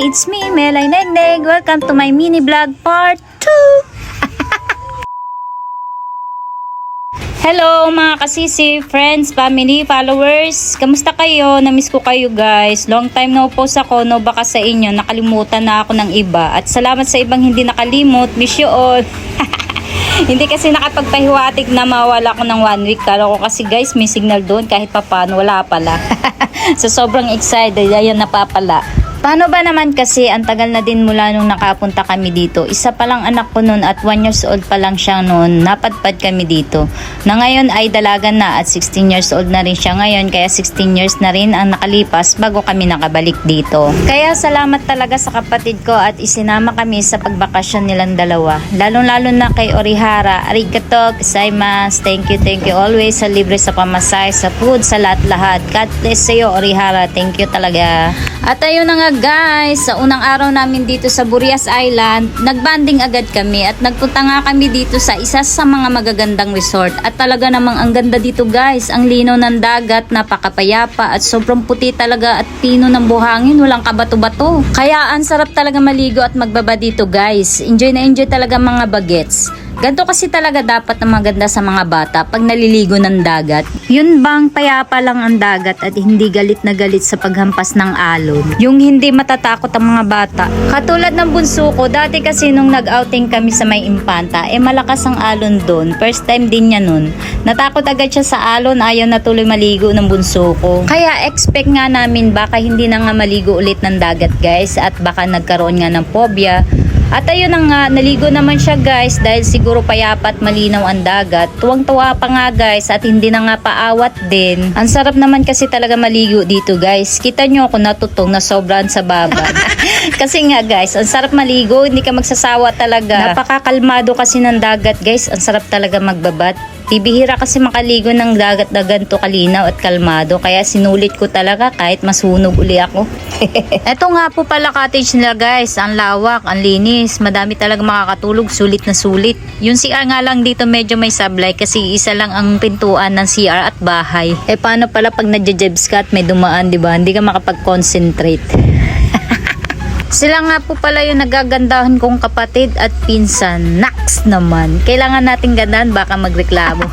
It's me, Melay Negdeg. Welcome to my mini vlog part 2. Hello mga kasisi, friends, family, followers. Kamusta kayo? Namiss ko kayo guys. Long time no post ako, no baka sa inyo nakalimutan na ako ng iba. At salamat sa ibang hindi nakalimot. Miss you all. Hindi kasi nakapagpahiwatig na mawala ko ng 1 week. Kala ko kasi guys may signal doon kahit papano wala pala. So sobrang excited, ayan napapala. Paano ba naman kasi ang tagal na din mula nung nakapunta kami dito. Isa pa lang anak ko noon at 1 years old pa lang siya noon. Napadpad kami dito. Na ngayon ay dalaga na at 16 years old na rin siya ngayon. Kaya 16 years na rin ang nakalipas bago kami nakabalik dito. Kaya salamat talaga sa kapatid ko at isinama kami sa pagbakasyon nilang dalawa. Lalo na kay Orihara. Arigato, gozaimasu. Thank you always sa libre sa pamasahe, sa food, sa lahat-lahat. God bless sa'yo Orihara. Thank you talaga. At ayun na nga guys, sa unang araw namin dito sa Burias Island, nagbanding agad kami at nagpunta nga kami dito sa isa sa mga magagandang resort. At talaga namang ang ganda dito guys, ang linaw ng dagat, napakapayapa at sobrang puti talaga at pino ng buhangin, walang kabato-bato. Kaya ang sarap talaga maligo at magbaba dito guys. Enjoy na enjoy talaga mga bagets. Ganto kasi talaga dapat na maganda sa mga bata pag naliligo ng dagat. Yun bang payapa lang ang dagat at hindi galit na galit sa paghampas ng alon. Yung hindi matatakot ang mga bata. Katulad ng bunso ko, dati kasi nung nag-outing kami sa May Impanta, malakas ang alon doon. First time din niya nun. Natakot agad siya sa alon, ayaw na tuloy maligo ng bunso ko. Kaya expect nga namin baka hindi na nga maligo ulit ng dagat guys at baka nagkaroon nga ng phobia. At ayun na nga, naligo naman siya guys dahil siguro payapa at malinaw ang dagat. Tuwang-tuwa pa nga guys at hindi na nga paawat din. Ang sarap naman kasi talaga maligo dito guys. Kita nyo ako natutong na sobrang sa babad. Kasi nga guys, ang sarap maligo, hindi ka magsasawa talaga. Napakakalmado kasi ng dagat guys, ang sarap talaga magbabad. Bibihira kasi makaligo ng dagat na ganito kalinaw at kalmado. Kaya sinulit ko talaga kahit masunog uli ako. Eto nga po pala cottage nila guys. Ang lawak, ang linis. Madami talaga makakatulog. Sulit na sulit. Yung CR nga lang dito medyo may sablay kasi isa lang ang pintuan ng CR at bahay. Paano pala pag nadjajebs ka at may dumaan, diba? Hindi ka makapag-concentrate. Sila nga po pala yung nagagandahan kong kapatid at pinsan. Naks naman. Kailangan nating gandaan baka magreklamo.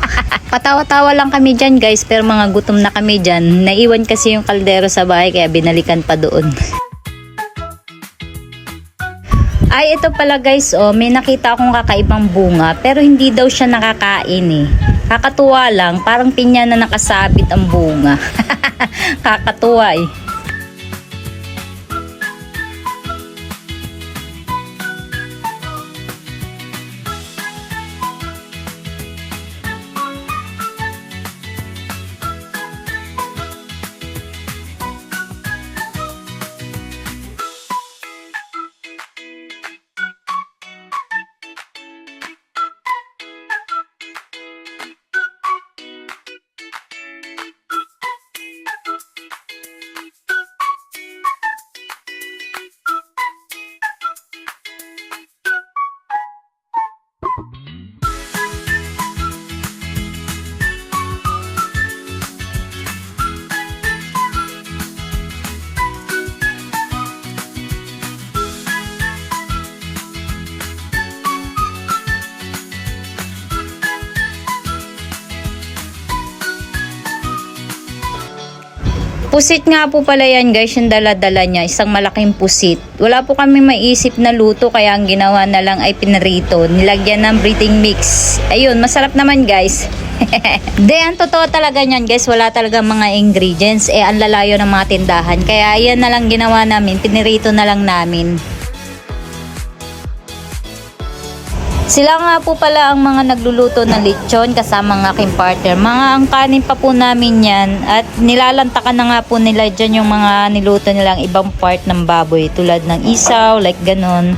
Patawa-tawa lang kami dyan guys pero mga gutom na kami dyan. Naiwan kasi yung kaldero sa bahay kaya binalikan pa doon. Ay ito pala guys may nakita akong kakaibang bunga pero hindi daw siya nakakain Kakatuwa lang parang pinya na nakasabit ang bunga. Kakatuwa Pusit nga po pala yan guys, yung dala-dala niya, isang malaking pusit. Wala po kami maisip na luto kaya ang ginawa na lang ay pinarito. Nilagyan ng breathing mix. Ayun, masarap naman guys. Ang totoo talaga niyan guys, wala talaga mga ingredients. Ang lalayo ng mga tindahan. Kaya yan na lang ginawa namin, pinarito na lang namin. Sila nga po pala ang mga nagluluto ng lechon kasama ng aking partner. Mga ang kanin pa po namin yan at nilalantakan na nga po nila dyan yung mga niluto nilang ibang part ng baboy tulad ng isaw, like ganon.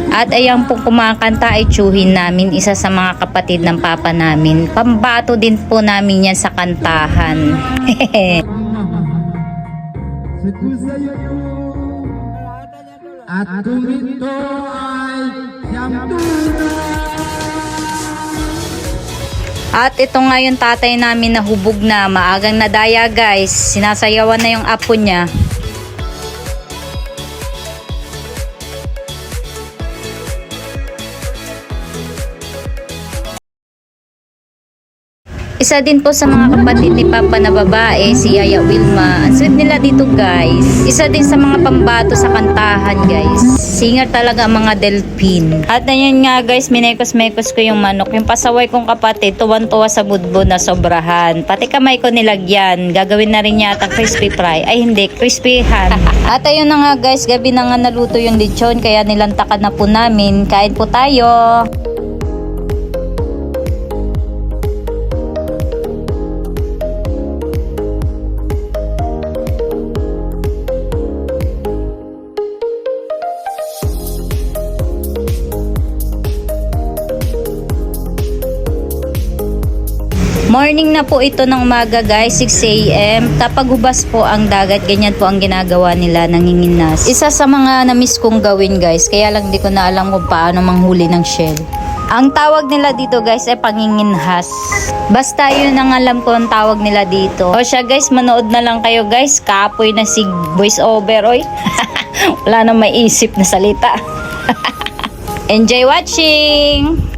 At ayan pong kumakanta ay tsuhin namin, isa sa mga kapatid ng papa namin. Pambato din po namin yan sa kantahan. At kung ito ay siyang At ito nga yung tatay namin na hubog na, maagang nadaya guys. Sinasayawan na yung apo niya. Isa din po sa mga kapatid ni Papa na babae, si Yaya Wilma. Ang sweet nila dito guys. Isa din sa mga pambato sa kantahan guys. Singer talaga ang mga Delphin. At ayun nga guys, minekos-mekos ko yung manok. Yung pasaway kong kapatid, tuwan-tuwa sa budbo na sobrahan. Pati kamay ko nilagyan. Gagawin na rin yata crispy fry. Ay hindi, crispyhan. At ayun na nga guys, gabi na nga naluto yung lechon. Kaya nilantakan na po namin. Kain po tayo. Morning na po ito ng umaga guys, 6 AM. Kapag hubas po ang dagat, ganyan po ang ginagawa nila, nanginginas. Isa sa mga na-miss kong gawin guys, kaya lang di ko na alam kung paano manghuli ng shell. Ang tawag nila dito guys ay panginginhas. Basta yun ang alam ko ang tawag nila dito. O siya guys, manood na lang kayo guys. Kapoy na si voice over, oy. Wala nang maisip na salita. Enjoy watching!